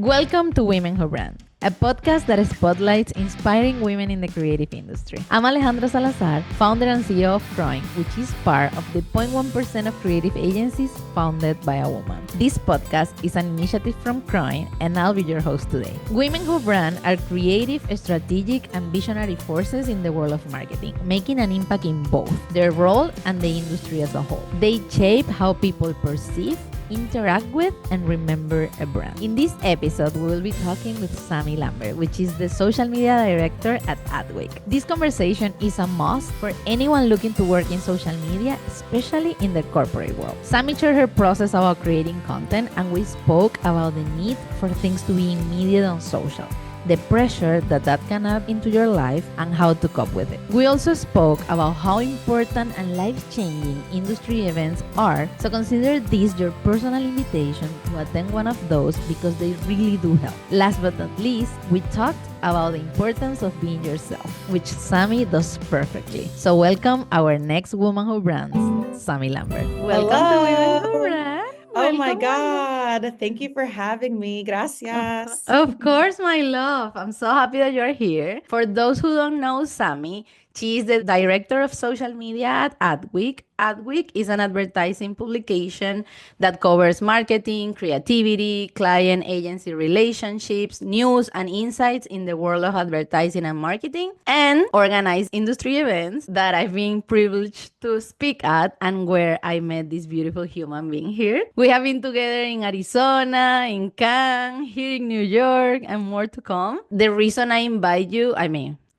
Welcome to Women Who Brand, a podcast that spotlights inspiring women in the creative industry. I'm Alejandra Salazar, founder and CEO of CROING, which is part of the 0.1% of creative agencies founded by a woman. This podcast is an initiative from CROING, and I'll be your host today. Women Who Brand are creative, strategic, and visionary forces in the world of marketing, making an impact in both their role and the industry as a whole. They shape how people perceive, interact with, and remember a brand. In this episode, we will be talking with Sami Lambert, which is the social media director at Adweek. This conversation is a must for anyone looking to work in social media, especially in the corporate world. Sami shared her process about creating content, and we spoke about the need for things to be immediate on social, the pressure that can add into your life, and how to cope with it. We also spoke about how important and life-changing industry events are, so consider this your personal invitation to attend one of those because they really do help. Last but not least, we talked about the importance of being yourself, which Sami does perfectly. So welcome our next woman who brands, Sami Lambert. Welcome to Women Who Brand. Oh my Welcome, God. Thank you for having me. Gracias. Of course, my love. I'm so happy that you're here. For those who don't know Sami, she is the director of social media at Adweek. Adweek is an advertising publication that covers marketing, creativity, client agency relationships, news, and insights in the world of advertising and marketing, and organize industry events that I've been privileged to speak at and where I met this beautiful human being here. We have been together in Arizona, in Cannes, here in New York, and more to come. The reason I invite you,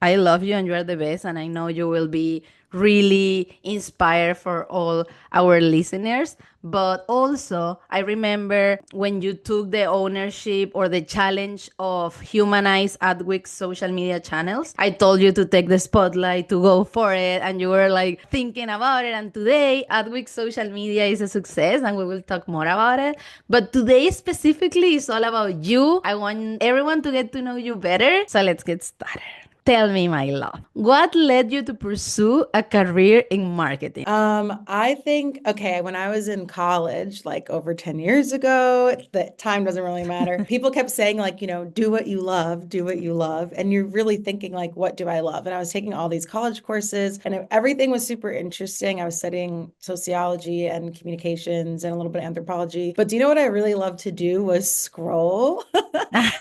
I love you and you are the best, and I know you will be really inspired for all our listeners. But also, I remember when you took the ownership or the challenge of humanize Adweek's social media channels. I told you to take the spotlight, to go for it, and you were like thinking about it. And today, Adweek's social media is a success, and we will talk more about it. But today specifically is all about you. I want everyone to get to know you better. So let's get started. Tell me, my love, what led you to pursue a career in marketing? I think, okay, when I was in college, like over 10 years ago, the time doesn't really matter. People kept saying, like, do what you love, do what you love. And you're really thinking, like, what do I love? And I was taking all these college courses, and everything was super interesting. I was studying sociology and communications and a little bit of anthropology. But do you know what I really loved to do was scroll?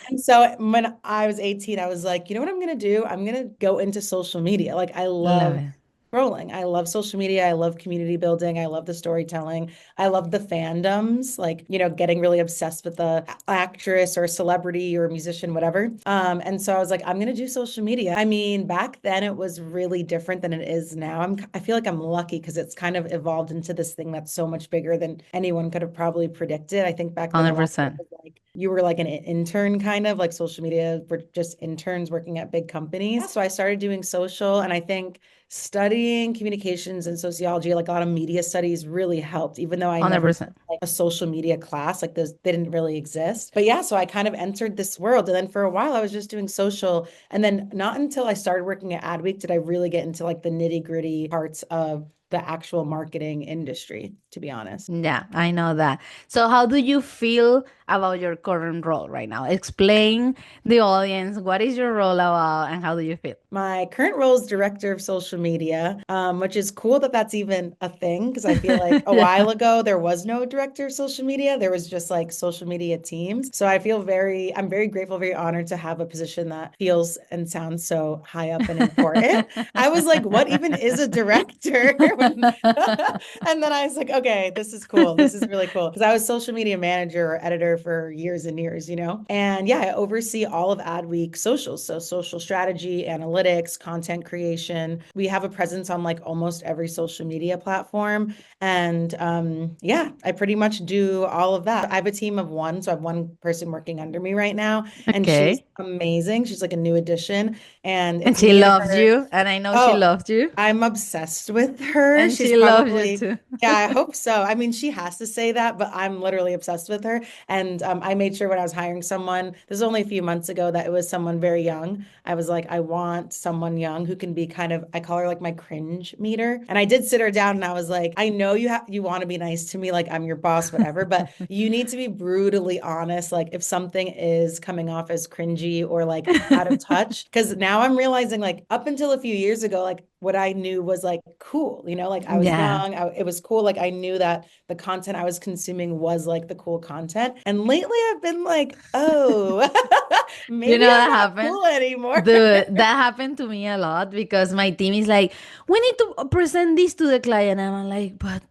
And so when I was 18, I was like, you know what I'm going to do? I'm going to go into social media. Like, I Love love it. scrolling. I love social media. I love community building. I love the storytelling. I love the fandoms, like, getting really obsessed with the actress or celebrity or musician, whatever. And so I was like, I'm going to do social media. I mean, back then it was really different than it is now. I feel like I'm lucky because it's kind of evolved into this thing that's so much bigger than anyone could have probably predicted. I think back then a lot of it 100%. was like you were like an intern, kind of like social media were just interns working at big companies. So I started doing social, and I think studying communications and sociology, like a lot of media studies, really helped, even though I never took 100%. like a social media class, like those, they didn't really exist. But yeah, so I kind of entered this world. And then for a while I was just doing social. And then not until I started working at Adweek did I really get into like the nitty-gritty parts of the actual marketing industry, to be honest. Yeah, I know that. So, how do you feel about your current role right now? Explain the audience what is your role about and how do you feel? My current role is director of social media, which is cool that that's even a thing because I feel like a Yeah. while ago there was no director of social media. There was just like social media teams. So I'm very grateful, very honored to have a position that feels and sounds so high up and important. I was like, what even is a director? And then I was like, okay, this is cool. This is really cool. Because I was social media manager or editor for years and years, And yeah, I oversee all of Adweek socials. So social strategy, analytics, content creation. We have a presence on like almost every social media platform. And yeah, I pretty much do all of that. I have a team of one. So I have one person working under me right now. And she's Okay. amazing. She's like a new addition. And And it's she me and loves her. you, and I know she Oh, loves you. I'm obsessed with her. her. And She's she loves you probably, too. yeah, I hope so. I mean, she has to say that, but I'm literally obsessed with her. And I made sure when I was hiring someone, this was only a few months ago, that it was someone very young. I was like, I want someone young who can be kind of, I call her like my cringe meter. And I did sit her down and I was like, I know you want to be nice to me, like I'm your boss, whatever, but you need to be brutally honest. Like if something is coming off as cringy or like out of touch, because now I'm realizing like up until a few years ago, like what I knew was like cool, like I was Yeah. young, it was cool. Like I knew that the content I was consuming was like the cool content. And lately I've been like, oh, You maybe know I'm that not happened? cool anymore. Dude, that happened to me a lot because my team is like, we need to present this to the client. And I'm like, but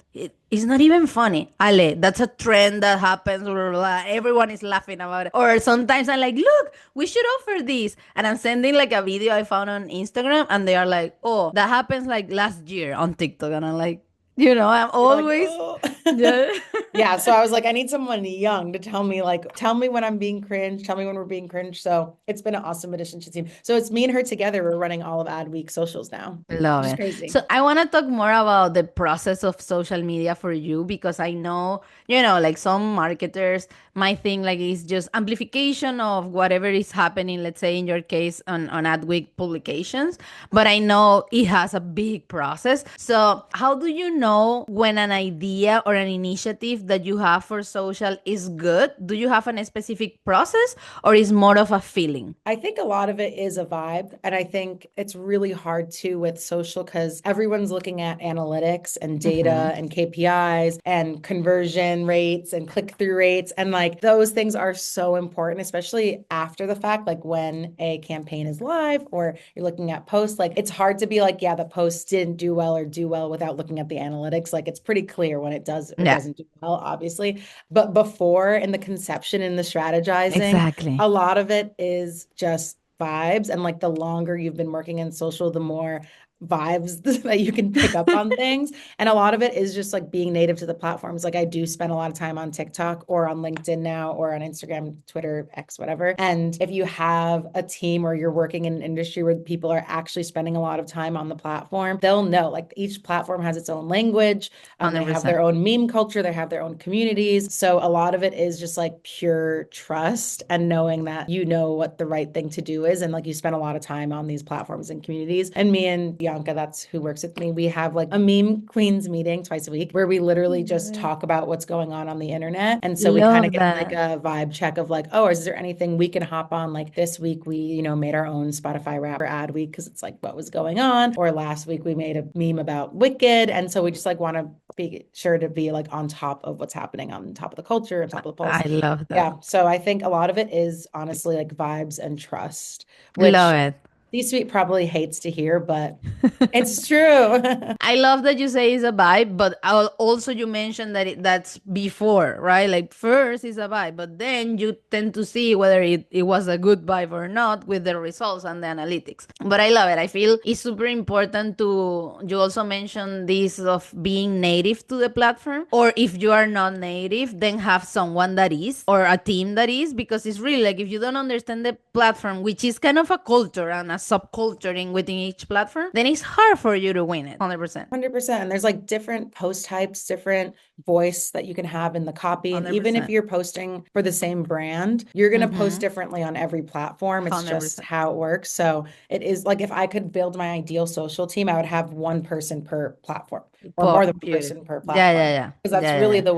it's not even funny. Ale, that's a trend that happens. Blah, blah, blah. Everyone is laughing about it. Or sometimes I'm like, look, we should offer this. And I'm sending like a video I found on Instagram. And they are like, oh, that happens like last year on TikTok. And I'm like, I'm You're like, always, oh. yeah. Yeah, so I was like, I need someone young to tell me when I'm being cringe, tell me when we're being cringe. So it's been an awesome addition to the team. So it's me and her together. We're running all of Adweek socials now, Love which is it. crazy. So I want to talk more about the process of social media for you because I know, like some marketers might think like it's just amplification of whatever is happening, let's say in your case on Adweek publications, but I know it has a big process. So how do you know when an idea or an initiative that you have for social is good? Do you have a specific process or is more of a feeling? I think a lot of it is a vibe. And I think it's really hard too with social because everyone's looking at analytics and data and KPIs and conversion rates and click-through rates. And like those things are so important, especially after the fact, like when a campaign is live or you're looking at posts, like it's hard to be like, yeah, the post didn't do well or do well without looking at the analytics. Like it's pretty clear when it does or Yeah, doesn't do well, obviously. But before in the conception and the strategizing, exactly. a lot of it is just vibes. And like the longer you've been working in social, the more vibes that you can pick up on things. And a lot of it is just like being native to the platforms. Like I do spend a lot of time on TikTok or on LinkedIn now or on Instagram, Twitter, X, whatever. And if you have a team or you're working in an industry where people are actually spending a lot of time on the platform, they'll know like each platform has its own language. They have 100%. their own meme culture, they have their own communities. So a lot of it is just like pure trust and knowing that you know what the right thing to do is. And like you spend a lot of time on these platforms and communities. And me and Bianca, that's who works with me, we have like a meme queens meeting twice a week where we literally just talk about what's going on the internet. And so we kind of Love get like that. a vibe check of like, oh, is there anything we can hop on? Like this week we, made our own Spotify rap for Adweek because it's like what was going on. Or last week we made a meme about Wicked. And so we just like want to be sure to be like on top of what's happening on top of the culture, on top of the pulse. I love that. Yeah. So I think a lot of it is honestly like vibes and trust, Love which it. C-suite probably hates to hear, but it's true. I love that you say it's a vibe, but also you mentioned that that's before, right? Like first is a vibe, but then you tend to see whether it was a good vibe or not with the results and the analytics. But I love it. I feel it's super important you also mentioned this of being native to the platform, or if you are not native, then have someone that is, or a team that is, because it's really like if you don't understand the platform, which is kind of a culture and a subculture within each platform, then it's hard for you to win it 100%. 100%. And there's like different post types, different voice that you can have in the copy. And even if 100%. you're posting for the same brand, you're going to post differently on every platform. It's just 100%. how it works. So it is like if I could build my ideal social team, I would have one person per platform or more than one Beautiful. person per Yeah, yeah, platform. yeah. Because Yeah, that's yeah, really yeah. the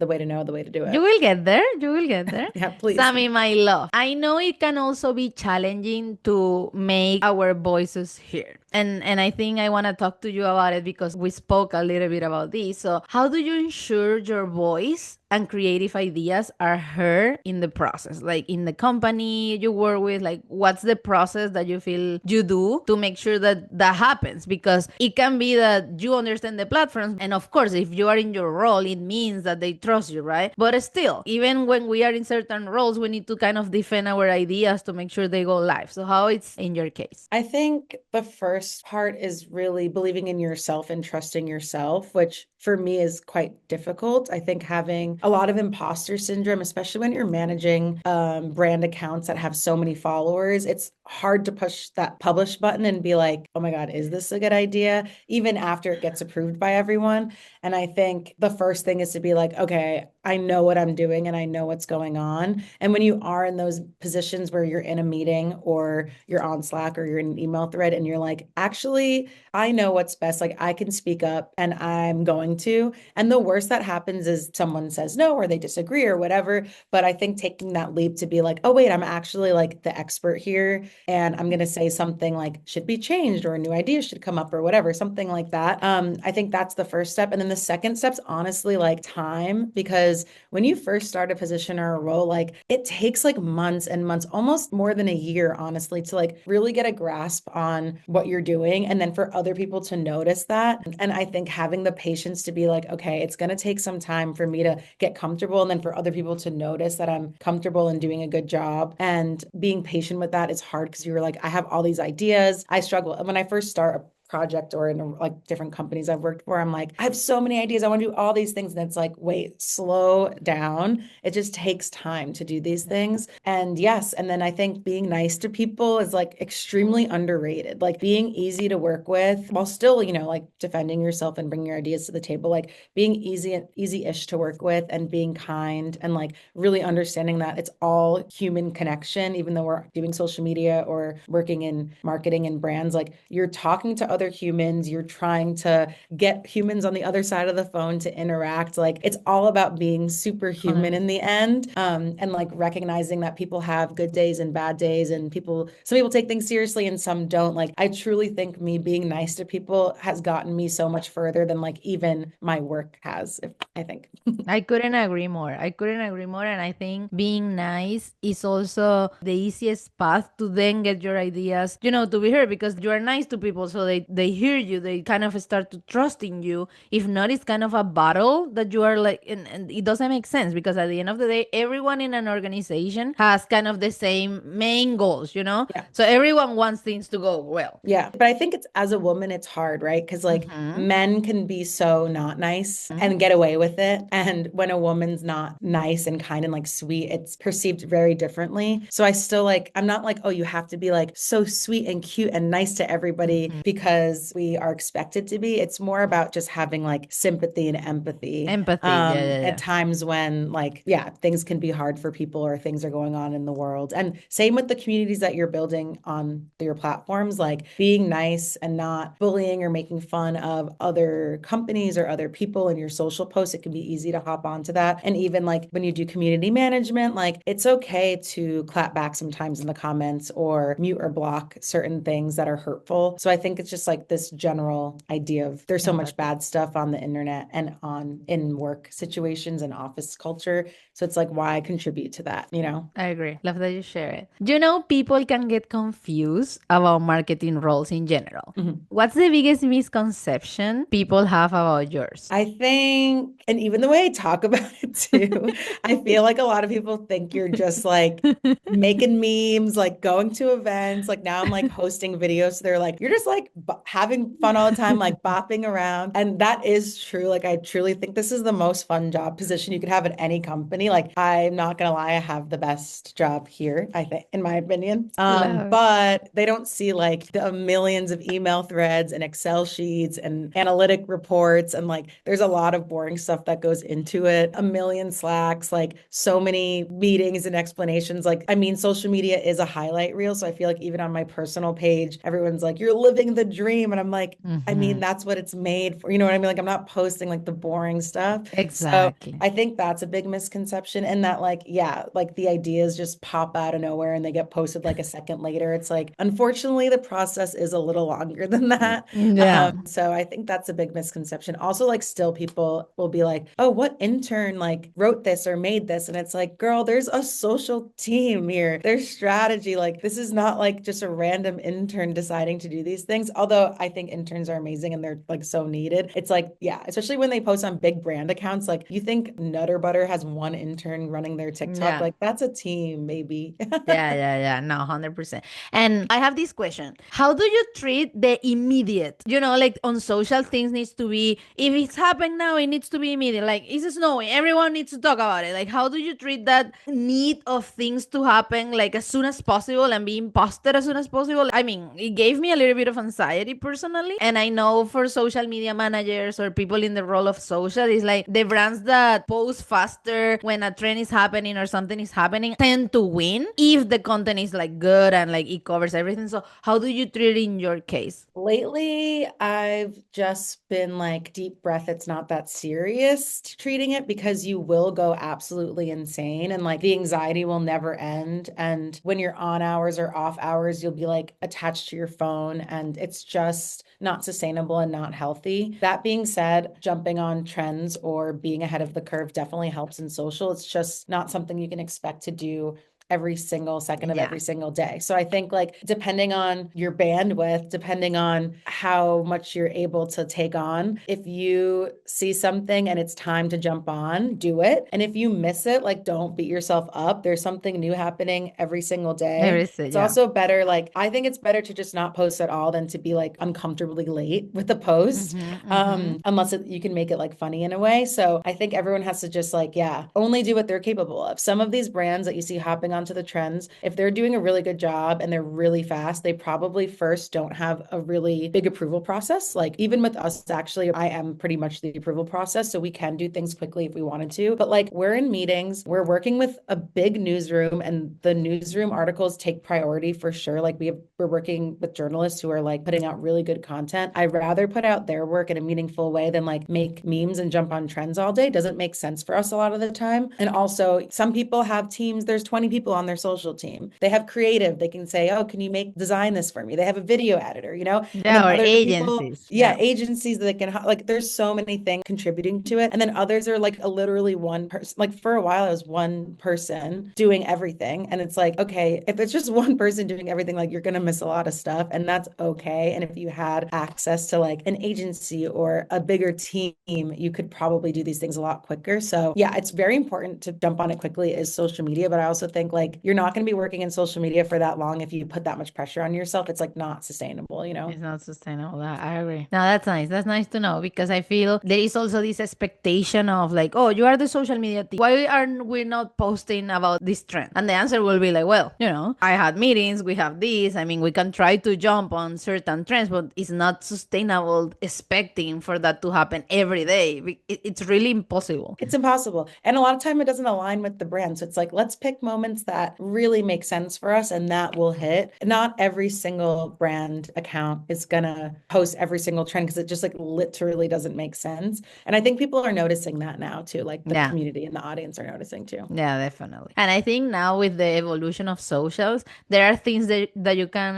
way to know the way to do You it. will get there. You will get there. Yeah, please. Sami, my love. I know it can also be challenging to make our voices heard. And I think I want to talk to you about it because we spoke a little bit about this. So, how do you ensure your voice and creative ideas are heard in the process? Like in the company you work with, like what's the process that you feel you do to make sure that that happens? Because it can be that you understand the platforms. And of course, if you are in your role, it means that they trust you, right? But still, even when we are in certain roles, we need to kind of defend our ideas to make sure they go live. So how it's in your case? I think the first part is really believing in yourself and trusting yourself, which for me is quite difficult. I think having a lot of imposter syndrome, especially when you're managing brand accounts that have so many followers, it's hard to push that publish button and be like, oh my God, is this a good idea? Even after it gets approved by everyone. And I think the first thing is to be like, okay, I know what I'm doing and I know what's going on. And when you are in those positions where you're in a meeting or you're on Slack or you're in an email thread and you're like, actually, I know what's best. Like I can speak up and I'm going to. And the worst that happens is someone says no or they disagree or whatever. But I think taking that leap to be like, oh, wait, I'm actually like the expert here. And I'm going to say something like should be changed or a new idea should come up or whatever, something like that. I think that's the first step. And then the second step's honestly like time, because when you first start a position or a role, like it takes like months and months, almost more than a year, honestly, to like really get a grasp on what you're doing. And then for other people to notice that. And I think having the patience to be like, okay, it's going to take some time for me to get comfortable. And then for other people to notice that I'm comfortable and doing a good job, and being patient with that is hard because you're like, I have all these ideas. I struggle. And when I first start project or in like different companies I've worked for, I'm like, I have so many ideas. I want to do all these things. And it's like, wait, slow down. It just takes time to do these things. And yes. And then I think being nice to people is like extremely underrated, like being easy to work with while still, you know, like defending yourself and bringing your ideas to the table, like being easy-ish to work with and being kind and like really understanding that it's all human connection, even though we're doing social media or working in marketing and brands, like you're talking to other humans, you're trying to get humans on the other side of the phone to interact. Like it's all about being superhuman in the end. And like recognizing that people have good days and bad days, and some people take things seriously and some don't. Like I truly think me being nice to people has gotten me so much further than like even my work has, I think. I couldn't agree more. I couldn't agree more. And I think being nice is also the easiest path to then get your ideas, to be heard, because you are nice to people. So they hear you. They kind of start to trust in you. If not, it's kind of a battle that you are like, and it doesn't make sense because at the end of the day, everyone in an organization has kind of the same main goals. Yeah. So everyone wants things to go well. Yeah. But I think it's as a woman, it's hard, right? Because like men can be so not nice and get away with it. And when a woman's not nice and kind and like sweet, it's perceived very differently. So I still like, I'm not like, oh, you have to be like so sweet and cute and nice to everybody because we are expected to be. It's more about just having like sympathy and empathy. Empathy. Yeah. At times when like, yeah, things can be hard for people or things are going on in the world. And same with the communities that you're building on your platforms, like being nice and not bullying or making fun of other companies or other people in your social posts. It can be easy to hop onto that. And even like when you do community management, like it's okay to clap back sometimes in the comments or mute or block certain things that are hurtful. So I think it's just like this general idea of there's so much bad stuff on the internet and in work situations and office culture. So it's like, why contribute to that, I agree. Love that you share it. People can get confused about marketing roles in general. What's the biggest misconception people have about yours? I think, and even the way I talk about it too, I feel like a lot of people think you're just like making memes, like going to events. Like now I'm like hosting videos. So they're like, you're just like having fun all the time, like bopping around. And that is true. Like I truly think this is the most fun job position you could have at any company. Like I'm not gonna lie, I have the best job here, I think, in my opinion. But they don't see like the millions of email threads and Excel sheets and analytic reports. And like there's a lot of boring stuff that goes into it. A million Slacks, like so many meetings and explanations. Like, I mean, social media is a highlight reel. So I feel like even on my personal page, everyone's like, you're living the dream. And I'm like, I mean, that's what it's made for. You know what I mean? Like I'm not posting like the boring stuff. Exactly. So I think that's a big misconception. And that like, yeah, like the ideas just pop out of nowhere and they get posted like a second later. It's like, unfortunately, the process is a little longer than that. Yeah. So I think that's a big misconception. Also, like still people will be like, oh, what intern like wrote this or made this? And it's like, girl, there's a social team here. There's strategy. Like this is not like just a random intern deciding to do these things. Although although I think interns are amazing and they're like so needed, it's like, yeah, especially when they post on big brand accounts, like you think Nutter Butter has one intern running their TikTok, Yeah. like that's a team, maybe. Yeah. No, 100%. And I have this question. How do you treat the immediate? Like on social things needs to be, if it's happening now, it needs to be immediate. Like, it's snowing, everyone needs to talk about it. Like, how do you treat that need of things to happen like as soon as possible and being posted as soon as possible? I mean, it gave me a little bit of anxiety personally. And I know for social media managers or people in the role of social, it's like the brands that post faster when a trend is happening or something is happening tend to win if the content is like good and like it covers everything. So how do you treat it in your case? Lately, I've just been like, deep breath, it's not that serious treating it, because you will go absolutely insane and like the anxiety will never end. And when you're on hours or off hours, you'll be like attached to your phone and it's just not sustainable and not healthy. That being said, jumping on trends or being ahead of the curve definitely helps in social. It's just not something you can expect to do every single second of Yeah. every single day. So I think like depending on your bandwidth, depending on how much you're able to take on, if you see something and it's time to jump on, do it. And if you miss it, like don't beat yourself up. There's something new happening every single day. Everything, It's yeah. also better, like I think it's better to just not post at all than to be like uncomfortably late with the post. Unless you can make it like funny in a way. So I think everyone has to just like, yeah, only do what they're capable of. Some of these brands that you see hopping onto the trends, if they're doing a really good job and they're really fast, they probably first don't have a really big approval process. Like even with us, actually, I am pretty much the approval process. So we can do things quickly if we wanted to. But like we're in meetings, we're working with a big newsroom, and the newsroom articles take priority for sure. Like we're working with journalists who are like putting out really good content. I'd rather put out their work in a meaningful way than like make memes and jump on trends all day. Doesn't make sense for us a lot of the time. And also, some people have teams, there's 20 people on their social team. They have creative. They can say, oh, can you design this for me? They have a video editor, And Yeah, then or other people, agencies. yeah, agencies that can, like, there's so many things contributing to it. And then others are like literally one person. Like for a while, I was one person doing everything. And it's like, okay, if it's just one person doing everything, like you're going to miss a lot of stuff. And that's okay. And if you had access to like an agency or a bigger team, you could probably do these things a lot quicker. So yeah, it's very important to jump on it quickly is social media. But I also think like you're not going to be working in social media for that long if you put that much pressure on yourself. It's like not sustainable. It's not sustainable. I agree. Now that's nice. That's nice to know because I feel there is also this expectation of like, oh, you are the social media team. Why aren't we not posting about this trend? And the answer will be like, well, I had meetings. We have this. I mean, we can try to jump on certain trends, but it's not sustainable expecting for that to happen every day. It's really impossible. It's impossible. And a lot of time it doesn't align with the brand. So it's like, let's pick moments that really make sense for us and that will hit. Not every single brand account is going to post every single trend because it just like literally doesn't make sense. And I think people are noticing that now too. Like the Yeah. community and the audience are noticing too. Yeah, definitely. And I think now with the evolution of socials, there are things that you can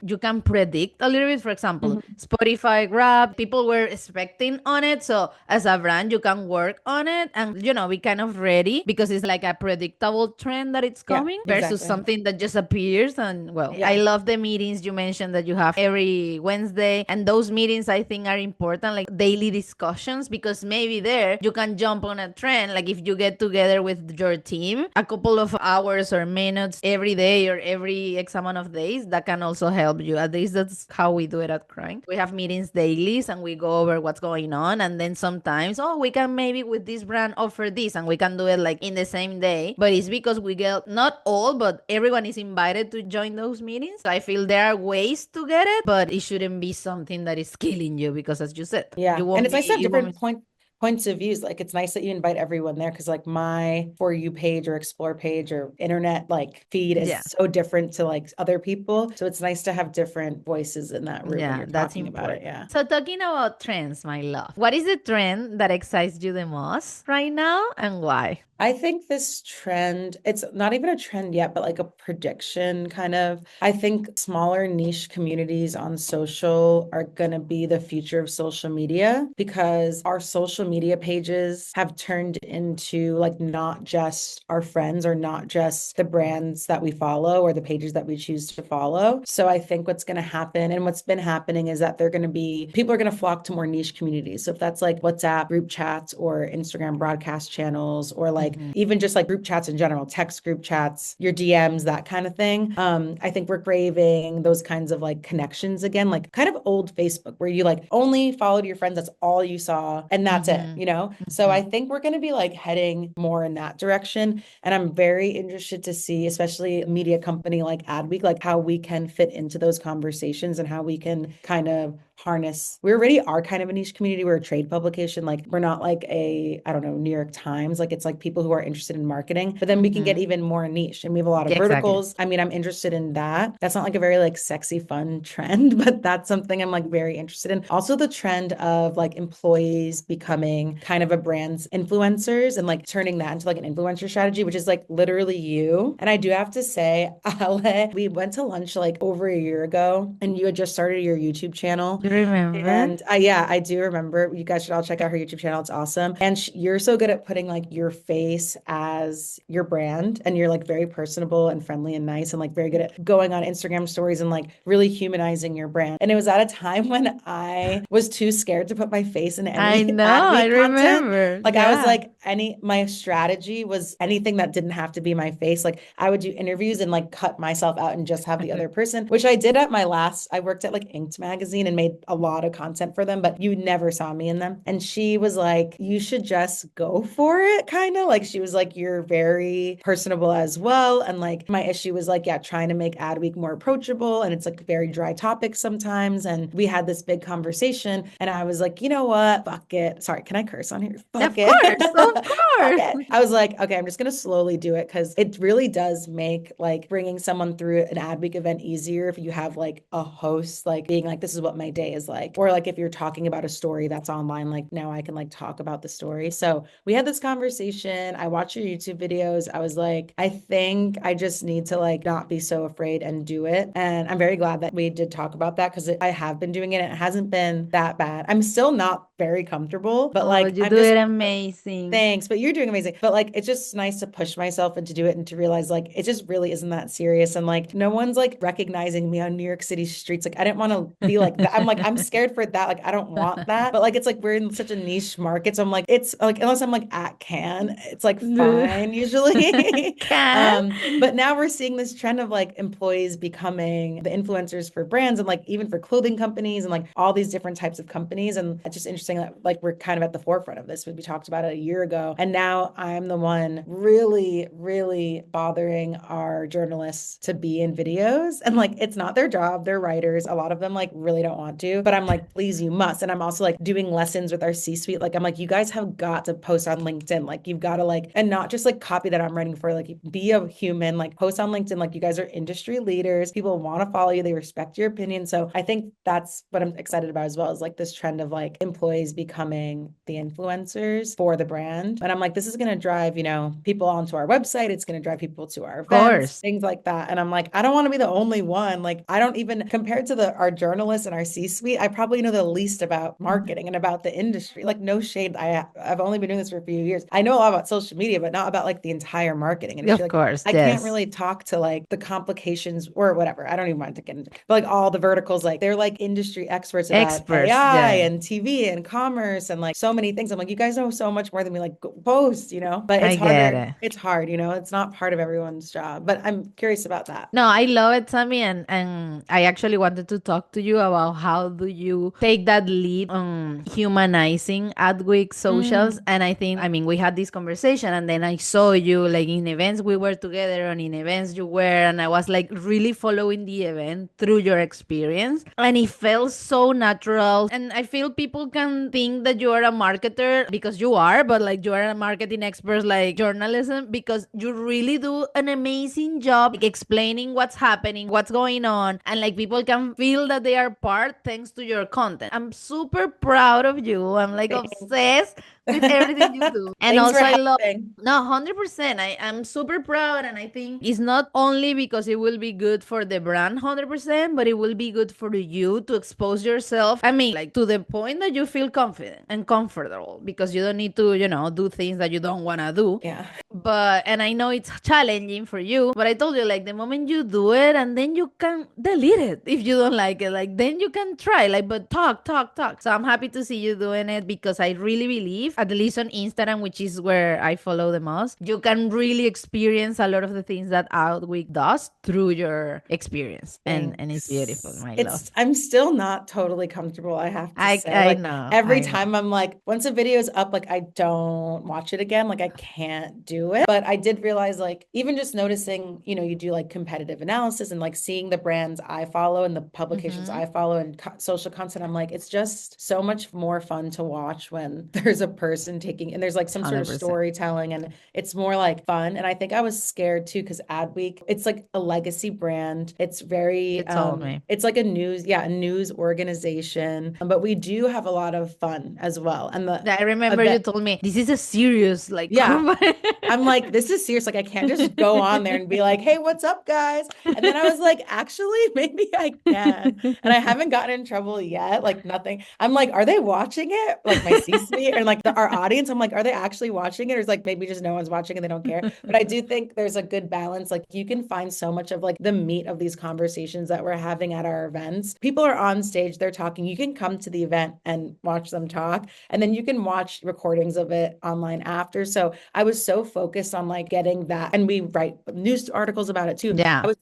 you can predict a little bit. For example, Mhm. Spotify Grab, people were expecting on it. So as a brand, you can work on it and, be kind of ready because it's like a predictable trend that it's Yeah, coming versus exactly. something that just appears. And well, I Yeah. love the meetings you mentioned that you have every Wednesday. And those meetings I think are important, like daily discussions, because maybe there you can jump on a trend. Like if you get together with your team a couple of hours or minutes every day or every X amount of days, that can also help you. At least that's how we do it at Crying. We have meetings dailies and we go over what's going on. And then sometimes, oh, we can maybe with this brand offer this and we can do it like in the same day. But it's because we get not all, but everyone is invited to join those meetings. So I feel there are ways to get it, but it shouldn't be something that is killing you because, as you said, Yeah. you And won't it's be, nice to have you won't be. different points of views. Like it's nice that you invite everyone there because like my For You page or Explore page or internet like feed is Yeah. so different to like other people. So it's nice to have different voices in that room when Yeah, you're that's talking about it. important. Yeah. So talking about trends, my love, what is the trend that excites you the most right now and why? I think this trend, it's not even a trend yet, but like a prediction kind of. I think smaller niche communities on social are going to be the future of social media because our social media pages have turned into like not just our friends or not just the brands that we follow or the pages that we choose to follow. So I think what's going to happen and what's been happening is that people are going to flock to more niche communities. So if that's like WhatsApp group chats or Instagram broadcast channels or like even just like group chats in general, text group chats, your DMs, that kind of thing. I think we're craving those kinds of like connections again, like kind of old Facebook where you like only followed your friends, that's all you saw, and that's it, you know? So I think we're going to be like heading more in that direction. And I'm very interested to see, especially a media company like Adweek, like how we can fit into those conversations and how we can kind of harness. We already are kind of a niche community. We're a trade publication. Like we're not like I don't know, New York Times. Like it's like people who are interested in marketing, but then we can get even more niche and we have a lot of verticals. I mean, I'm interested in that. That's not like a very like sexy, fun trend, but that's something I'm like very interested in. Also the trend of like employees becoming kind of a brand's influencers and like turning that into like an influencer strategy, which is like literally you. And I do have to say, Ale, we went to lunch like over a year ago and you had just started your YouTube channel. You remember? And yeah, I do remember. You guys should all check out her YouTube channel. It's awesome. And you're so good at putting like your face as your brand. And you're like very personable and friendly and nice and like very good at going on Instagram stories and like really humanizing your brand. And it was at a time when I was too scared to put my face in I any know, Adweek I content. remember. Like I was Yeah. like, my strategy was anything that didn't have to be my face. Like I would do interviews and like cut myself out and just have the other person, which I did at I worked at like Inked magazine and made a lot of content for them, but you never saw me in them. And she was like, you should just go for it, kind of. Like she was like, you're very personable as well. And like my issue was like, yeah, trying to make Adweek more approachable. And it's like very dry topics sometimes. And we had this big conversation. And I was like, you know what? Fuck it. Sorry, can I curse on here? Fuck Of it. course, of Fuck course. it. I was like, okay, I'm just gonna slowly do it because it really does make like bringing someone through an Adweek event easier if you have like a host like being like, this is what my day is like. Or like if you're talking about a story that's online, like now I can like talk about the story. So we had this conversation. I watched your YouTube videos. I was like, I think I just need to like not be so afraid and do it. And I'm very glad that we did talk about that because I have been doing it and it hasn't been that bad. I'm still not very comfortable, but Oh, like you I'm do just it amazing. Thanks, but you're doing amazing. But like, it's just nice to push myself and to do it and to realize like it just really isn't that serious. And like, no one's like recognizing me on New York City streets. Like, I didn't want to be like that. I'm like, I'm scared for that. Like, I don't want that. But like, it's like we're in such a niche market. So I'm like, it's like, unless I'm like at Cannes, it's like fine usually. Can? But now we're seeing this trend of like employees becoming the influencers for brands and like even for clothing companies and like all these different types of companies. And it's just interesting that like we're kind of at the forefront of this. We talked about it a year ago. And now I'm the one really, really bothering our journalists to be in videos. And like, it's not their job. They're writers. A lot of them like really don't want to, but I'm like, please, you must. And I'm also like doing lessons with our C-suite. Like, I'm like, you guys have got to post on LinkedIn. Like, you've got to like, and not just like copy that I'm writing for, like, be a human, like post on LinkedIn. Like, you guys are industry leaders. People want to follow you. They respect your opinion. So I think that's what I'm excited about as well, is like this trend of like employees becoming the influencers for the brand. And I'm like, this is going to drive, you know, people onto our website. It's going to drive people to our events, things like that. And I'm like, I don't want to be the only one. Like, I don't even, compared to our journalists and our C-suite, I probably know the least about marketing and about the industry. Like, no shade. I've only been doing this for a few years. I know a lot about social media, but not about like the entire marketing industry. Of Like, course, I yes. can't really talk to like the complications or whatever. I don't even want to get into, but like all the verticals, like they're like industry experts about AI yeah. and TV and commerce and like so many things. I'm like, you guys know so much more than me, like post, you know, but it's I get harder. it. It's hard, you know, it's not part of everyone's job, but I'm curious about that. No, I love it, Sammy, and I actually wanted to talk to you about how do you take that lead on humanizing Adweek socials. And I think, I mean, we had this conversation, and then I saw you like in events we were together, and in events you were, and I was like really following the event through your experience, and it felt so natural. And I feel people can think that you are a marketer because you are, but like you are a marketing expert like journalism, because you really do an amazing job like, explaining what's happening, what's going on, and like people can feel that they are part thanks to your content. I'm super proud of you. I'm like Thanks. obsessed with everything you do. And Thanks for also I love, having. no, 100%. I'm super proud, and I think it's not only because it will be good for the brand 100%, but it will be good for you to expose yourself. I mean, like to the point that you feel confident and comfortable, because you don't need to, do things that you don't want to do. Yeah. But, and I know it's challenging for you, but I told you, like, the moment you do it, and then you can delete it if you don't like it, like, then you can try, like, but talk, talk, talk. So I'm happy to see you doing it, because I really believe, at least on Instagram, which is where I follow the most, you can really experience a lot of the things that Adweek does through your experience. And it's beautiful, Thanks. my love. I'm still not totally comfortable, I have to say. I Like know, every I know. time I'm like, once a video is up, like I don't watch it again. Like I can't do it. But I did realize, like, even just noticing, you do like competitive analysis and like seeing the brands I follow and the publications I follow and social content. I'm like, it's just so much more fun to watch when there's a person taking, and there's like some sort of 100%. storytelling, and it's more like fun. And I think I was scared too, because Adweek, it's like a legacy brand. It's very, You told me. it's like a news organization, but we do have a lot of fun as well. And the I remember you event, told me this is a serious, like, yeah, company. I'm like, this is serious. Like, I can't just go on there and be like, hey, what's up, guys? And then I was like, actually, maybe I can. And I haven't gotten in trouble yet. Like, nothing. I'm like, are they watching it? Like, my C-suite and like our audience. I'm like, are they actually watching it? Or is like maybe just no one's watching and they don't care. But I do think there's a good balance. Like, you can find so much of like the meat of these conversations that we're having at our events. People are on stage, they're talking. You can come to the event and watch them talk. And then you can watch recordings of it online after. So I was so focused on like getting that, and we write news articles about it too. I Yeah. was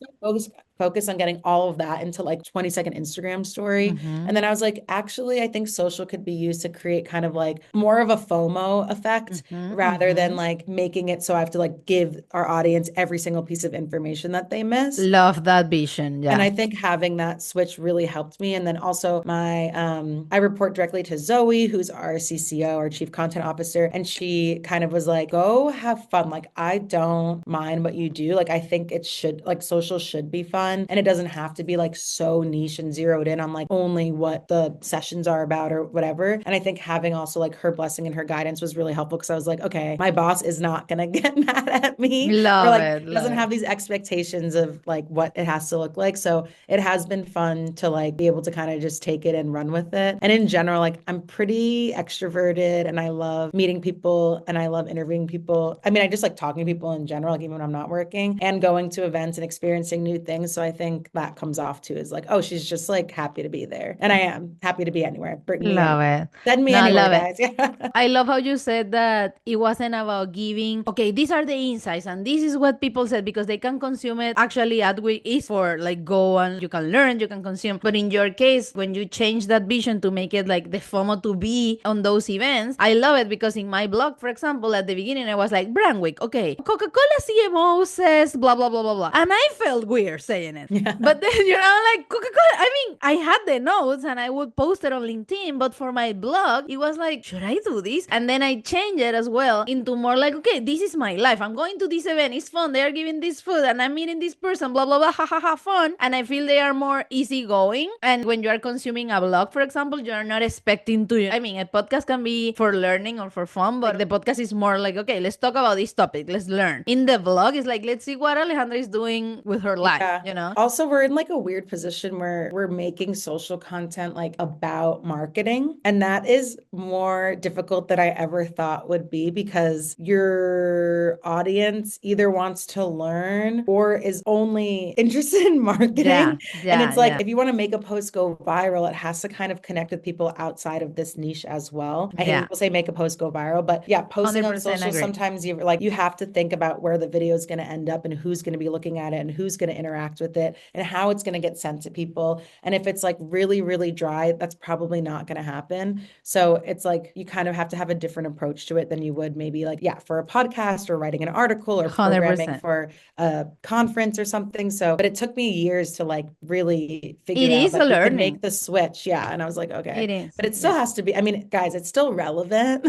so focused on getting all of that into like 20-second Instagram story. Mm-hmm. And then I was like, actually, I think social could be used to create kind of like more of a FOMO effect, Mm-hmm. rather than Mm-hmm. like making it so I have to like give our audience every single piece of information that they missed. Love that vision. And Yeah. I think having that switch really helped me. And then also I report directly to Zoe, who's our CCO, our Chief Content Officer. And she kind of was like, go have fun. Like, I don't mind what you do. Like, I think it should, like, social should be fun. And it doesn't have to be like so niche and zeroed in on like only what the sessions are about or whatever. And I think having also like her blessing and her guidance was really helpful, because I was like, okay, my boss is not going to get mad at me, or Love like it. doesn't Love have it. these expectations of like what it has to look like. So it has been fun to like be able to kind of just take it and run with it. And in general, like I'm pretty extroverted and I love meeting people and I love interviewing people. I mean, I just like talking to people in general, like even when I'm not working, and going to events and experiencing new things. So I think that comes off too, is like, oh, she's just like happy to be there. And I am happy to be anywhere. Bring me Love anywhere. it. Send me No, I anywhere, love it. guys. Yeah. I love how you said that it wasn't about giving, okay, these are the insights and this is what people said, because they can consume it. Actually, Adweek is for like go and you can learn, you can consume. But in your case, when you change that vision to make it like the FOMO to be on those events, I love it, because in my blog, for example, at the beginning, I was like, Brand Week, okay, Coca-Cola CMO says blah, blah, blah, blah, blah. And I felt weird saying it. Yeah. But then, like Coca-Cola, I mean, I had the notes and I would post it on LinkedIn, but for my blog, it was like, should I do this? And then I changed it as well into more like, okay, this is my life. I'm going to this event. It's fun. They are giving this food and I'm meeting this person, blah, blah, blah, ha, ha, ha, fun. And I feel they are more easygoing. And when you are consuming a blog, for example, you're not expecting to, I mean, a podcast can be for learning or for fun, but the podcast is more like, okay, let's talk about this topic. Let's learn. In the vlog, it's like, let's see what Alejandra is doing with her life, Yeah. Also, we're in like a weird position where we're making social content like about marketing. And that is more difficult than I ever thought would be, because your audience either wants to learn or is only interested in marketing. Yeah, And yeah, it's like, yeah. if you want to make a post go viral, it has to kind of connect with people outside of this niche as well. I hate Yeah. people say make a post go viral, but yeah, posting on 100% social, agree. sometimes you have to think about where the video is going to end up and who's going to be looking at it and who's going to interact with it and how it's going to get sent to people. And if it's like really, really dry, that's probably not going to happen. So it's like you kind of have to have a different approach to it than you would maybe like, yeah, for a podcast or writing an article or programming 100%. for a conference or something. So, but it took me years to like really figure It out is a that we could learning. make the switch. Yeah. And I was like, okay, It is. but it still has to be, I mean, guys, it's still relevant.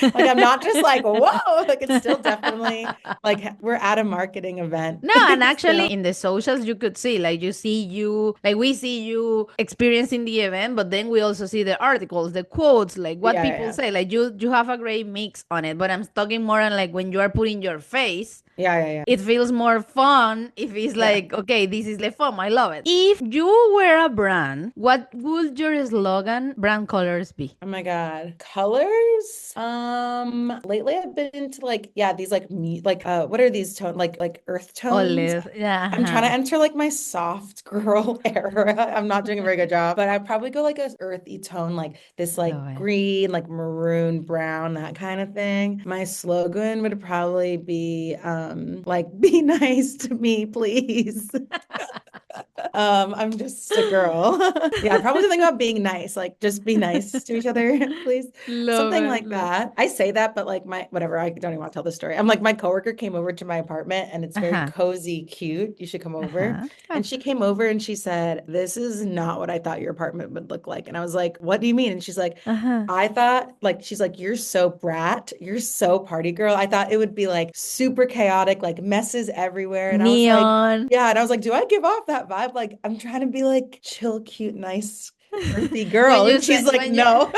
Like I'm not just like, whoa, like it's still definitely like we're at a marketing event. No, and actually So, in the socials, you could see. Like you see you, like we see you experiencing the event, but then we also see the articles, the quotes, like what Yeah, yeah, people yeah. say. Like you have a great mix on it. But I'm talking more on like when you are putting your face, Yeah, yeah, yeah. it feels more fun if it's Yeah. like, okay, this is the fun. I love it. If you were a brand, what would your slogan, brand colors be? Oh my God. Colors? Lately I've been into like, yeah, these like what are these tone like earth tones? Olive. Yeah. I'm trying to Uh-huh. enter like my soft girl era. I'm not doing a very good job, but I'd probably go like a earthy tone, like this like Love it. green, like maroon, brown, that kind of thing. My slogan would probably be like be nice to me, please. I'm just a girl. Yeah, probably something about being nice, like just be nice to each other, please. Love Something it. like Love. that. I say that, but like my whatever, I don't even want to tell the story. I'm like, my coworker came over to my apartment and it's very Uh-huh. cozy, cute. You should come over. Uh-huh. And she came over and she said, "This is not what I thought your apartment would look like." And I was like, "What do you mean?" And she's like, Uh-huh. I thought like she's like, "You're so brat, you're so party girl." I thought it would be like super chaotic, like messes everywhere. And I was like, Neon. yeah, and I was like, do I give off that vibe? Like, I'm trying to be like chill, cute, nice, earthy girl. When you And she's said like, no.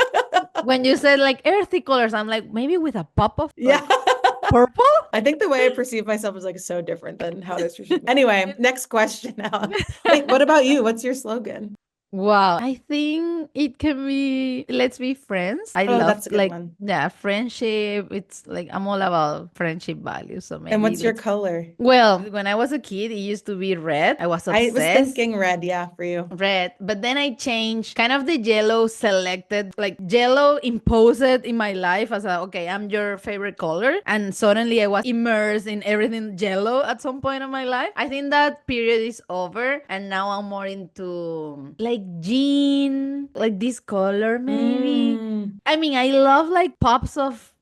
when you said like earthy colors, I'm like maybe with a pop of Yeah. like purple. I think the way I perceive myself is like so different than how it is for she. Anyway, next question, Alex. Wait, what about you? What's your slogan? Wow. I think it can be let's be friends. I Oh, love that's a good like one. yeah, friendship. It's like I'm all about friendship values. So And maybe what's your let's color? well, when I was a kid, it used to be red. I was I was obsessed. thinking red, yeah, for you. Red, but then I changed kind of the yellow selected, like yellow imposed it in my life as a okay, I'm your favorite color. And suddenly I was immersed in everything yellow at some point of my life. I think that period is over, and now I'm more into like jean, like this color maybe. Mm, I mean, I love like pops of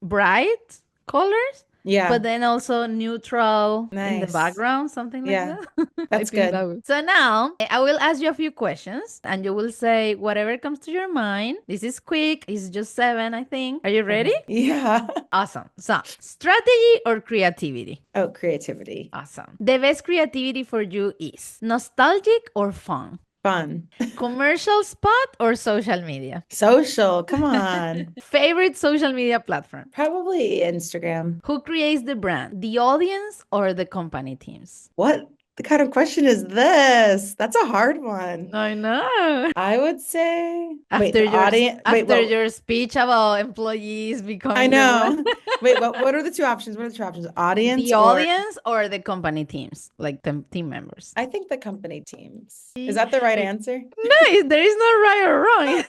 bright colors, yeah, but then also neutral in the nice. background, something like Yeah, that. I that's think good. that would. So now I will ask you a few questions and you will say whatever comes to your mind. This is quick. It's just seven, I think. Are you ready? Okay. Yeah. Awesome. So, strategy or creativity? Oh, creativity. Awesome. The best creativity for you is nostalgic or fun? Fun. Commercial spot or social media? Social. Come on. Favorite social media platform? Probably Instagram. Who creates the brand? The audience or the company teams? What the kind of question is this? That's a hard one. I know. I would say, wait, After the your audience, wait, after what? your speech about employees I becoming the brand. know. Wait, what are the two options? What are the two options? Audience The or audience or the company teams, like the team members. I think the company teams. Is No, that the right answer? there is no right or wrong.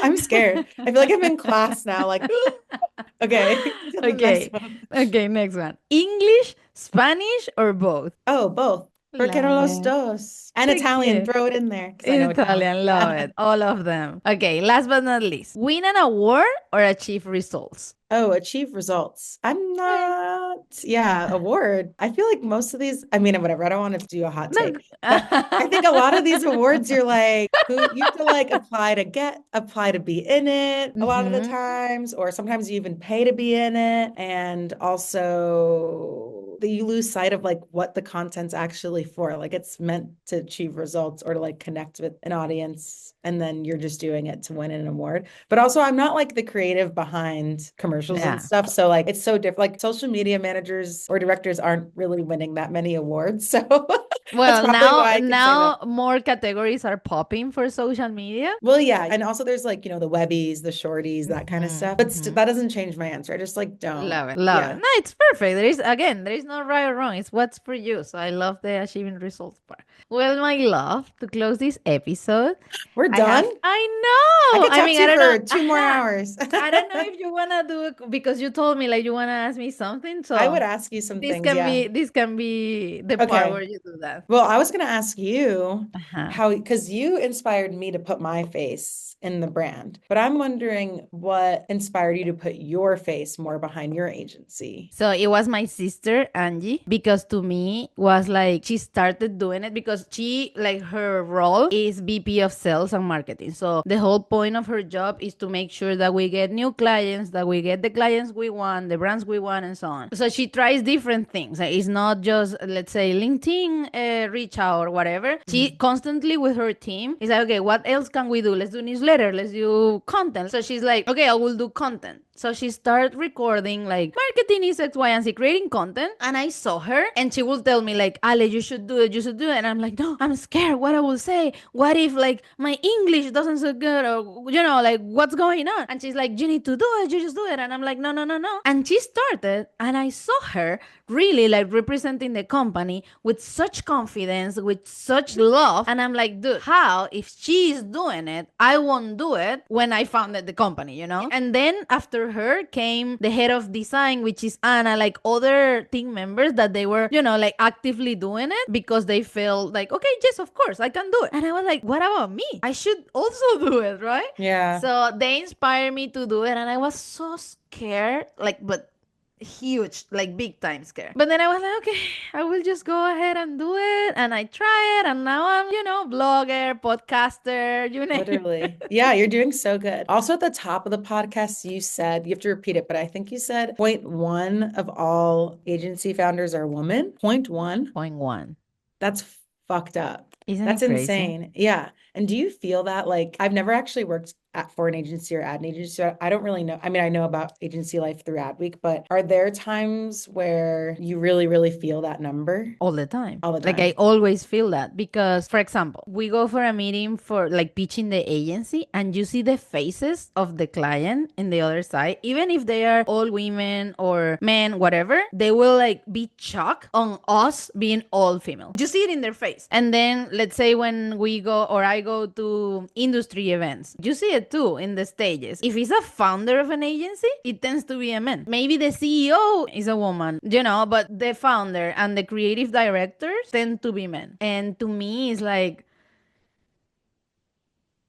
I'm scared. I feel like I'm in class now. Like, okay, to the next Okay. one. Okay, next one. English, Spanish, or both? Oh, both. ¿Por qué no Love los it. dos? And Italian, Okay. throw it in there because I know Italian. Italian, love Yeah. it. All of them. Okay, last but not least. Win an award or achieve results? Oh, achieve results. I'm Eh, not, yeah, award. I feel like most of these, I mean, whatever. I don't want to do a hot no. take, but I think a lot of these awards, you're like, who you have to like apply to be in it a lot of the Mhm. times, or sometimes you even pay to be in it. And also that you lose sight of like what the content's actually for. Like it's meant to achieve results or to like connect with an audience. And then you're just doing it to win an award. But also, I'm not like the creative behind commercials and Yeah. stuff. So, like, it's so different. Like, social media managers or directors aren't really winning that many awards. So, that's Well, probably now why I can say that. now more categories are popping for social media. Well, yeah. And also, there's like, the webbies, the shorties, that kind of stuff. But Mhm. that doesn't change my answer. I just like don't. Love it. Love it. Yeah. No, it's perfect. There is no right or wrong. It's what's for you. So I love the achieving results part. Well, my love, to close this episode, We're done. I I know. could I talk mean, to I you don't know. for 2 more hours. I don't know if you wanna do it because you told me like you wanna ask me something. I would So ask you some this things. can Yeah. be this can be the part Okay. where you do that. Well, I was going to ask you Uh-huh. how, because you inspired me to put my face in the brand, but I'm wondering what inspired you to put your face more behind your agency. So it was my sister Angie, because to me was like she started doing it because she like her role is VP of sales and marketing. So the whole point of her job is to make sure that we get new clients, that we get the clients we want, the brands we want, and so on. So she tries different things. It's not just, let's say, LinkedIn reach out or whatever. She constantly with her team is like, okay, what else can we do? Let's do newsletter, let's do content. So she's like, okay, I will do content. So she started recording like marketing is X, Y, and Z, creating content. And I saw her and she will tell me like, Ale, you should do it, you should do it. And I'm like, no, I'm scared what I will say. What if like my English doesn't so good, or like what's going on? And she's like, you need to do it, you just do it. And I'm like, no, no, no, no. And she started and I saw her really like representing the company with such confidence, with such love. And I'm like, dude, how if she's doing it, I won't do it when I founded the company, And then after her came the head of design, which is Anna, like other team members that they were, like actively doing it because they felt like, okay, yes, of course, I can do it. And I was like, what about me? I should also do it, right? Yeah. So they inspired me to do it. And I was so scared, like, but huge, like big time scared. But then I was like, okay, I will just go ahead and do it. And I try it. And now I'm, blogger, podcaster, you name Literally. Yeah, you're doing so good. Also, at the top of the podcast, you said, you have to repeat it, but I think you said 0.1 of all agency founders are women. 0.1. 0.1. That's fucked up. Isn't That's it crazy? insane. Yeah. And do you feel that like I've never actually worked for an agency or ad agency, so I don't really know. I mean, I know about agency life through Adweek, but are there times where you really, really feel that number? All the time. All the Like I time. always feel that because, for example, we go for a meeting for like pitching the agency and you see the faces of the client in the other side, even if they are all women or men, whatever, they will like be shocked on us being all female. You see it in their face. And then let's say when we go or I go to industry events, you see it too in the stages. If it's a founder of an agency, it tends to be a man. Maybe the CEO is a woman, but the founder and the creative directors tend to be men. And to me, it's like,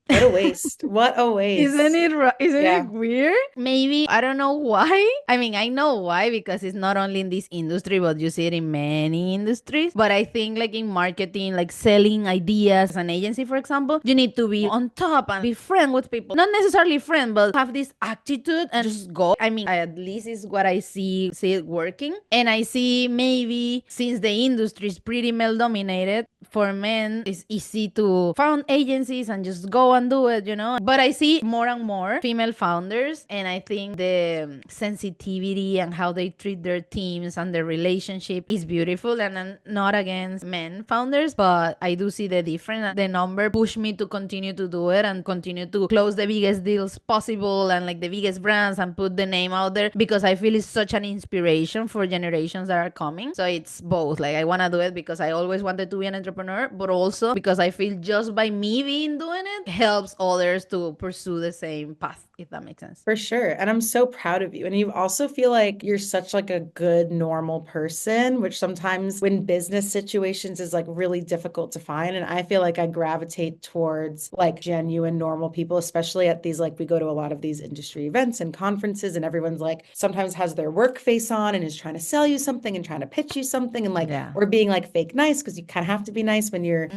what a waste. What a waste. Isn't Yeah. it weird? Maybe, I don't know why. I mean, I know why because it's not only in this industry, but you see it in many industries. But I think like in marketing, like selling ideas, an agency, for example, you need to be on top and be friend with people. Not necessarily friend, but have this attitude and just go. I mean, at least is what I see it working. And I see maybe since the industry is pretty male dominated, for men, it's easy to found agencies and just go and do it, But I see more and more female founders, and I think the sensitivity and how they treat their teams and their relationship is beautiful. And I'm not against men founders, but I do see the difference. The number pushed me to continue to do it and continue to close the biggest deals possible and like the biggest brands and put the name out there because I feel it's such an inspiration for generations that are coming. So it's both. Like I want to do it because I always wanted to be an entrepreneur, but also because I feel just by me being doing it helps others to pursue the same path, if that makes sense. For sure. And I'm so proud of you. And you also feel like you're such like a good, normal person, which sometimes when business situations is like really difficult to find. And I feel like I gravitate towards like genuine, normal people, especially at these, like we go to a lot of these industry events and conferences and everyone's like sometimes has their work face on and is trying to sell you something and trying to pitch you something and like, or being like fake nice because you kind of have to be nice when you're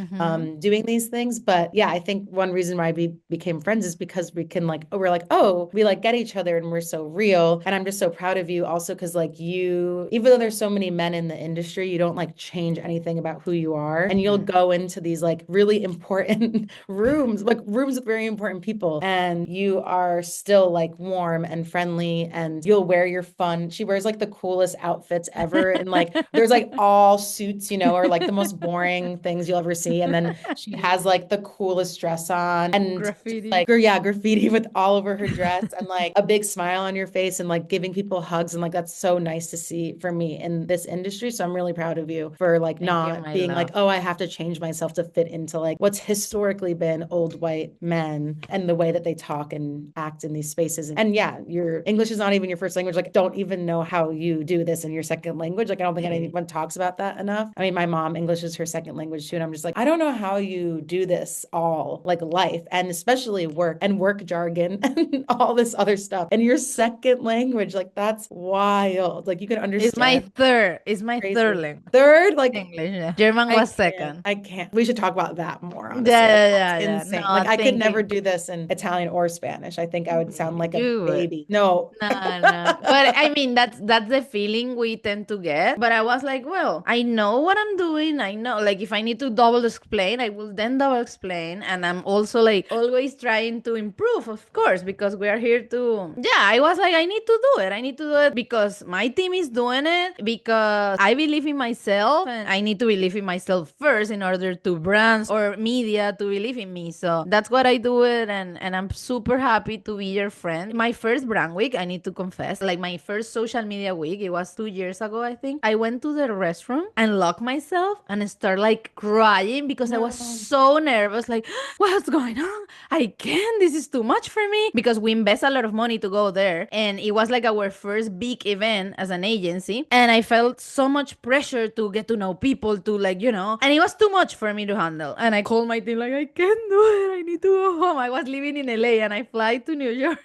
doing these things. But yeah, I think one reason why we became friends is because we can like, we're like, we like get each other and we're so real. And I'm just so proud of you also because like you, even though there's so many men in the industry, you don't like change anything about who you are. And you'll go into these like really important rooms, like rooms with very important people. And you are still like warm and friendly and you'll wear your fun. She wears like the coolest outfits ever. And like, there's like all suits, or like the most boring things you'll ever see. And then she has like the coolest dress on and graffiti. Like, graffiti with all over her dress and like a big smile on your face and like giving people hugs. And like, that's so nice to see for me in this industry. So I'm really proud of you for like not being like, I have to change myself to fit into like what's historically been old white men and the way that they talk and act in these spaces. And yeah, your English is not even your first language. Like, don't even know how you do this in your second language. Like, I don't think anyone talks about that enough. I mean, my mom, English is her second language too. And I'm just like, I don't know how you do this all like life. life and especially work and work jargon and all this other stuff. And your second language, like that's wild. Like you can understand. It's my third Crazy. language. Third, like English, yeah. German I was can't. second. I can't. We should talk about that more, Yeah, honestly. Like yeah, that's yeah. insane. Like No, I could thank never you. do this in Italian or Spanish. I think I would sound like a You would. baby. No. No, no. But I mean, that's the feeling we tend to get. But I was like, well, I know what I'm doing. I know, like, if I need to double explain, I will then double explain. And I'm also like always trying to improve, of course, because we are here to. Yeah, I was like, I need to do it. I need to do it because my team is doing it, because I believe in myself, and I need to believe in myself first in order to brands or media to believe in me. So that's what I do it, and I'm super happy to be your friend. My first brand week, I need to confess, like my first social media week, it was 2 years ago, I think. I went to the restroom and locked myself and start like crying because I was No. so nervous, like, what's going on? I can't, this is too much for me, because we invest a lot of money to go there, and it was like our first big event as an agency, and I felt so much pressure to get to know people, to like, and it was too much for me to handle. And I called my team like, I can't do it, I need to go home. I was living in LA and I fly to New York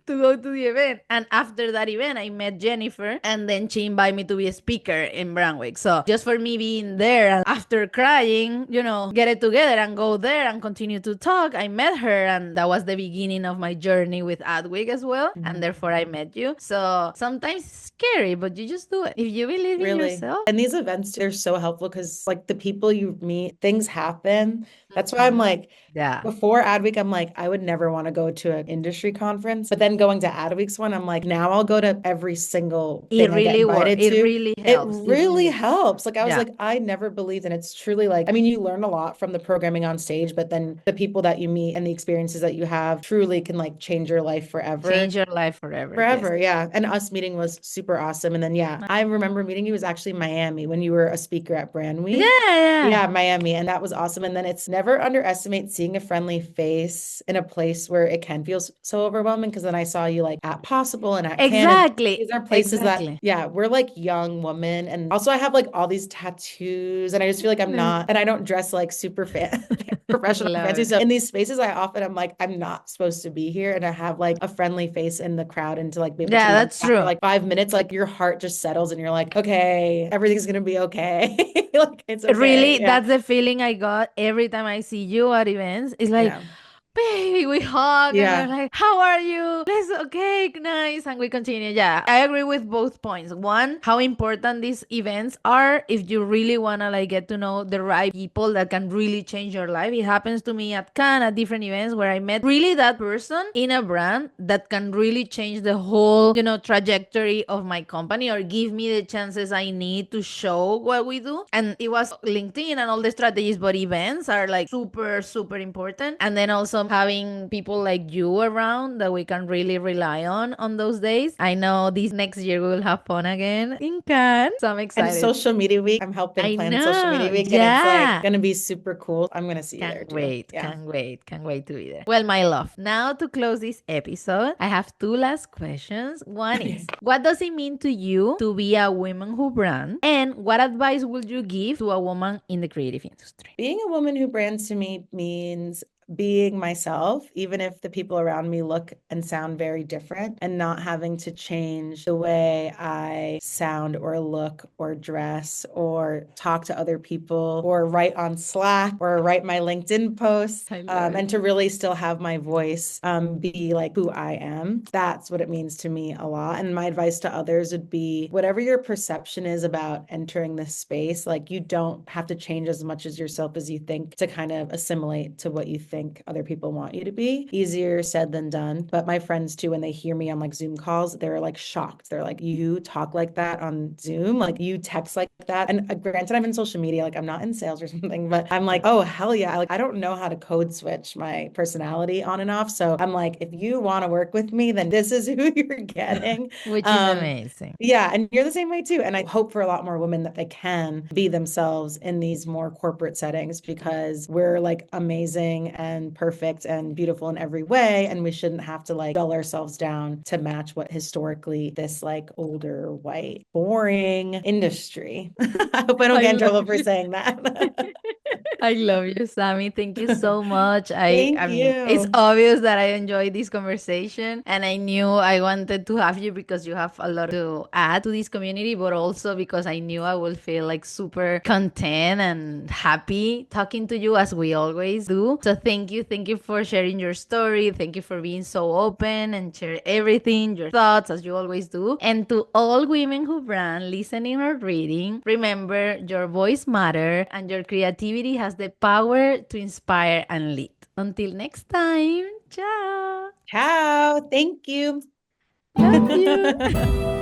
to go to the event. And after that event, I met Jennifer, and then she invited me to be a speaker in Brandwick. So just for me being there and after crying, get it together and go there and continue to talk, I met her, and that was the beginning of my journey with Adweek as well. And therefore I met you. So sometimes it's scary, but you just do it. If you believe in Really. yourself. And these events, they're so helpful because like the people you meet, things happen. That's why I'm Mhm. like, Yeah. before Adweek, I'm like, I would never want to go to an industry conference. But then going to Adweek's one, I'm like, now I'll go to every single It thing I get really works. invited It to. really It helps. It really really. helps. Like I was Yeah. like, I never believed, and it's truly like, I mean, you learn a lot from the programming on stage, but then the people that you meet and the experiences that you have truly can like change your life forever. Change your life forever. Yes. Forever, yeah. And us meeting was super awesome. And then, yeah, I remember meeting you was actually Miami when you were a speaker at Brand Yeah, Week. yeah. Yeah, Miami. And that was awesome. And then it's never underestimate seeing a friendly face in a place where it can feel so overwhelming. Cause then I saw you like at Possible and at Canon. Exactly. These are places that, Exactly. yeah, we're like young women. And also I have like all these tattoos and I just feel like I'm Nice. not, and I don't dress like super professional or Love fancy. it. So in these spaces, I often am like, I'm not supposed to be here. And I have like a friendly face in the crowd and to like be able to Yeah, like that's chat for true. like 5 minutes, like your heart just settles and you're like, okay, everything's gonna be okay. Like it's okay. Really, Yeah. that's the feeling I got every time I see you at events. It's like, Yeah. baby, we hug and we're Yeah. like, how are you? Let's okay, nice. And we continue. Yeah, I agree with both points. One, how important these events are if you really wanna like get to know the right people that can really change your life. It happens to me at Cannes at different events where I met really that person in a brand that can really change the whole, trajectory of my company, or give me the chances I need to show what we do. And it was LinkedIn and all the strategies, but events are like super, super important. And then also having people like you around that we can really rely on those days. I know this next year we will have fun again in Cannes, so I'm And excited. social media week, I'm helping I plan social know. media week and it's like Yeah. gonna be super cool. I'm gonna see you there Can't too. wait, Yeah. can't wait, can't wait to be there. Well, my love, now to close this episode, I have two last questions. One is, what does it mean to you to be a woman who brand? And what advice would you give to a woman in the creative industry? Being a woman who brands to me means being myself, even if the people around me look and sound very different, and not having to change the way I sound or look or dress or talk to other people or write on Slack or write my LinkedIn posts, I love and it. to really still have my voice be like who I am. That's what it means to me a lot. And my advice to others would be whatever your perception is about entering this space, like you don't have to change as much as yourself as you think to kind of assimilate to what you think other people want you to be. Easier said than done. But my friends too, when they hear me on like Zoom calls, they're like shocked. They're like, you talk like that on Zoom? Like you text like that? And granted, I'm in social media, like I'm not in sales or something, but I'm like, oh, hell yeah. Like I don't know how to code switch my personality on and off. So I'm like, if you want to work with me, then this is who you're getting. Which is amazing. Yeah, and you're the same way too. And I hope for a lot more women that they can be themselves in these more corporate settings because we're like amazing and perfect and beautiful in every way. And we shouldn't have to like dull ourselves down to match what historically this like older, white, boring industry. I hope I don't I get in love trouble for it. saying that. I love you, Sammy. Thank you so much. I Thank mean, it's you. obvious that I enjoyed this conversation, and I knew I wanted to have you because you have a lot to add to this community, but also because I knew I will feel like super content and happy talking to you as we always do. So thank you. Thank you for sharing your story. Thank you for being so open and share everything, your thoughts as you always do. And to all women who brand listening or reading, remember your voice matter and your creativity has the power to inspire and lead. Until next time, ciao. Ciao. Thank you. Love you.